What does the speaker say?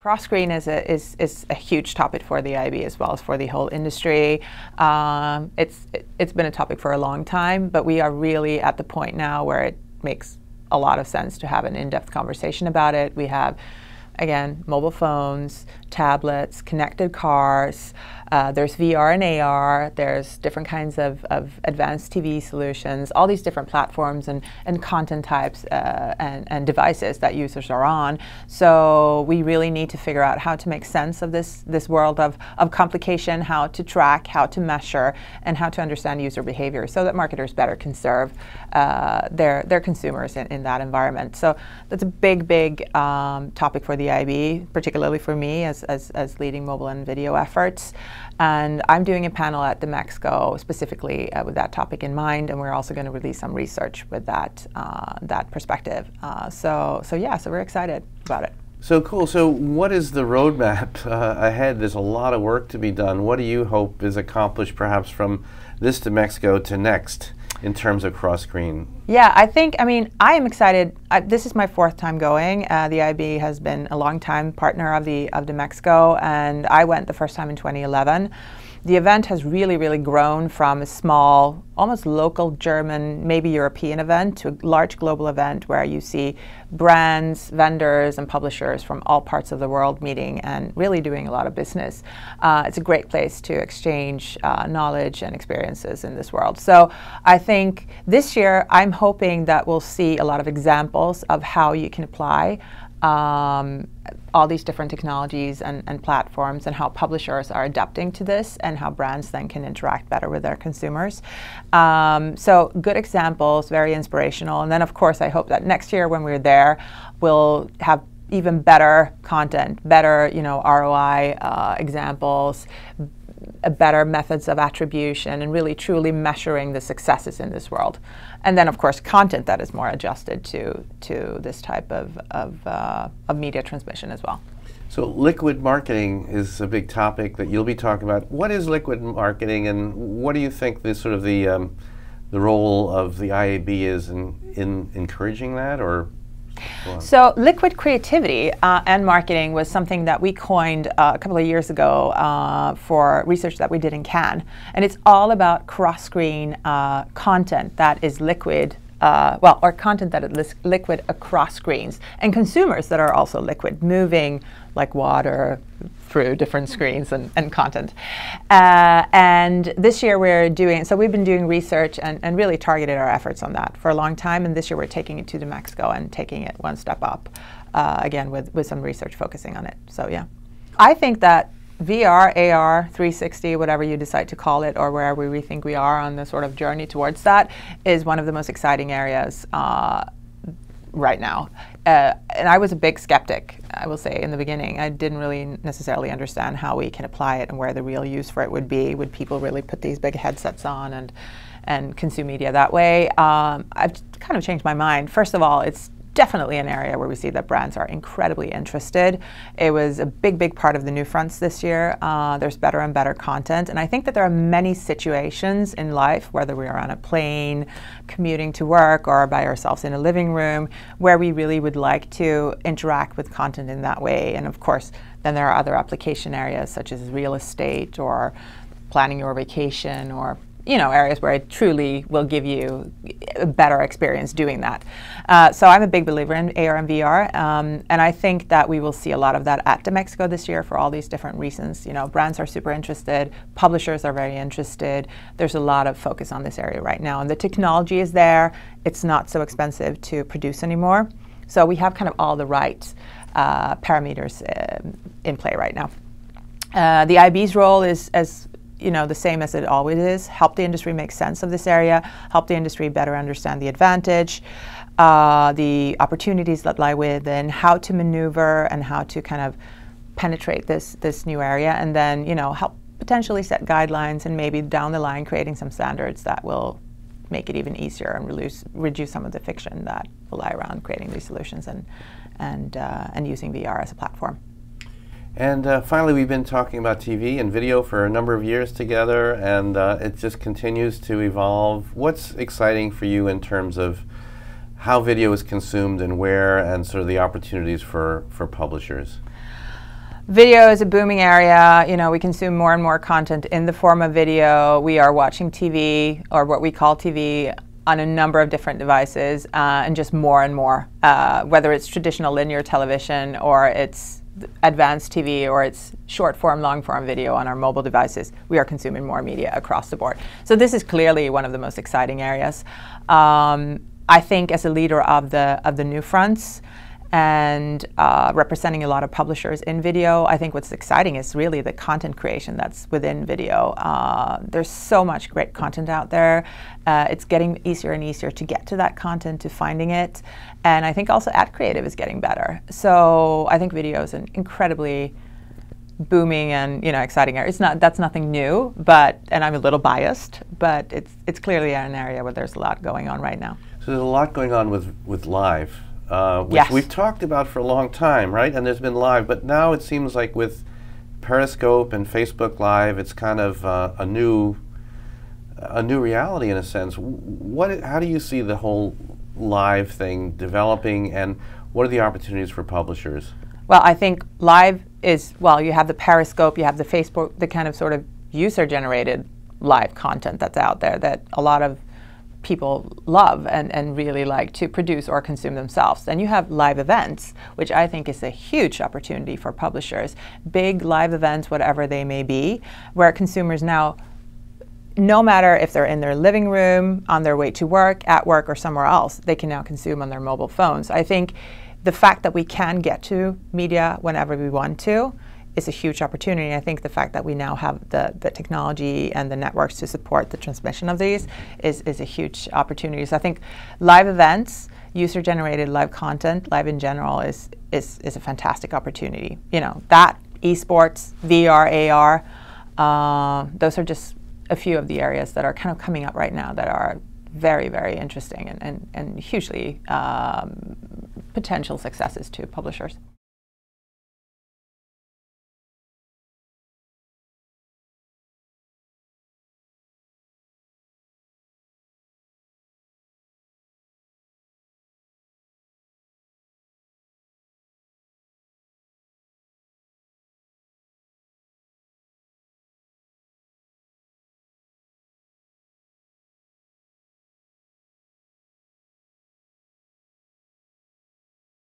Cross-screen is a huge topic for the IAB as well as for the whole industry. It's been a topic for a long time, but we are really at the point now where it makes a lot of sense to have an in-depth conversation about it. We have, again, mobile phones, tablets, connected cars, there's VR and AR, there's different kinds of advanced TV solutions, all these different platforms and content types and devices that users are on. So we really need to figure out how to make sense of this world of complication, how to track, how to measure, and how to understand user behavior so that marketers better can serve their consumers in that environment. So that's a big topic for the IAB, particularly for me as leading mobile and video efforts. And I'm doing a panel at DEMEXCO specifically with that topic in mind, and we're also going to release some research with that perspective. So we're excited about it. So cool. So what is the roadmap ahead? There's a lot of work to be done. What do you hope is accomplished perhaps from this DEMEXCO to next in terms of cross-screen? Yeah, I am excited. This is my fourth time going. The IAB has been a long-time partner of DEMEXCO, and I went the first time in 2011. The event has really grown from a small, almost local German, maybe European event to a large global event where you see brands, vendors, and publishers from all parts of the world meeting and really doing a lot of business. It's a great place to exchange knowledge and experiences in this world. So I think this year I'm hoping that we'll see a lot of examples of how you can apply all these different technologies and platforms, and how publishers are adapting to this, and how brands then can interact better with their consumers. So good examples, very inspirational. And then of course I hope that next year when we're there, we'll have even better content, better ROI examples, better methods of attribution, and really truly measuring the successes in this world. And then of course content that is more adjusted to this type of media transmission as well. So liquid marketing is a big topic that you'll be talking about. What is liquid marketing, and what do you think the role of the IAB is in encouraging that, or? So liquid creativity and marketing was something that we coined a couple of years ago for research that we did in Cannes. And it's all about cross-screen content that is liquid, or content that is liquid across screens, and consumers that are also liquid, moving like water through different screens and content. And this year we've been doing research and really targeted our efforts on that for a long time, and this year we're taking it to DEMEXCO and taking it one step up, again with some research focusing on it. So yeah. I think that VR, AR, 360, whatever you decide to call it, or wherever we think we are on the sort of journey towards that, is one of the most exciting areas right now. And I was a big skeptic, I will say, in the beginning. I didn't really necessarily understand how we can apply it and where the real use for it would be. Would people really put these big headsets on and consume media that way? I've kind of changed my mind. First of all, it's definitely an area where we see that brands are incredibly interested. It was a big part of the new fronts this year. There's better and better content, and I think that there are many situations in life, whether we are on a plane, commuting to work, or by ourselves in a living room, where we really would like to interact with content in that way. And of course, then there are other application areas such as real estate or planning your vacation, or areas where it truly will give you a better experience doing that. So I'm a big believer in AR and VR, and I think that we will see a lot of that at DEMEXCO this year for all these different reasons. Brands are super interested, publishers are very interested. There's a lot of focus on this area right now, and the technology is there. It's not so expensive to produce anymore. So we have kind of all the right parameters in play right now. The IAB's role is the same as it always is: help the industry make sense of this area, help the industry better understand the advantage, the opportunities that lie within, how to maneuver and how to kind of penetrate this new area, and then help potentially set guidelines, and maybe down the line creating some standards that will make it even easier and reduce some of the fiction that will lie around creating these solutions and using VR as a platform. And finally, we've been talking about TV and video for a number of years together, and it just continues to evolve. What's exciting for you in terms of how video is consumed and where, and sort of the opportunities for publishers? Video is a booming area. You know, we consume more and more content in the form of video. We are watching TV, or what we call TV, on a number of different devices, and just more and more, whether it's traditional linear television or it's advanced TV or it's short form, long form video on our mobile devices. We are consuming more media across the board. So this is clearly one of the most exciting areas. I think as a leader of the new fronts, and representing a lot of publishers in video, I think what's exciting is really the content creation that's within video. There's so much great content out there. It's getting easier and easier to get to that content, to finding it. And I think also ad creative is getting better. So I think video is an incredibly booming and, you know, exciting area. That's nothing new, and I'm a little biased, but it's clearly an area where there's a lot going on right now. So there's a lot going on with live. Which yes. We've talked about for a long time, right? And there's been live, but now it seems like with Periscope and Facebook Live, it's kind of a new reality in a sense. How do you see the whole live thing developing, and what are the opportunities for publishers? Well, I think live is, well, you have the Periscope, you have the Facebook, the kind of sort of user-generated live content that's out there that a lot of people love and really like to produce or consume themselves. Then you have live events, which I think is a huge opportunity for publishers. Big live events, whatever they may be, where consumers now, no matter if they're in their living room, on their way to work, at work, or somewhere else, they can now consume on their mobile phones. I think the fact that we can get to media whenever we want to is a huge opportunity. I think the fact that we now have the technology and the networks to support the transmission of these is a huge opportunity. So I think live events, user-generated live content, live in general, is a fantastic opportunity. You know, that, esports, VR, AR, those are just a few of the areas that are kind of coming up right now that are very, very interesting and hugely potential successes to publishers.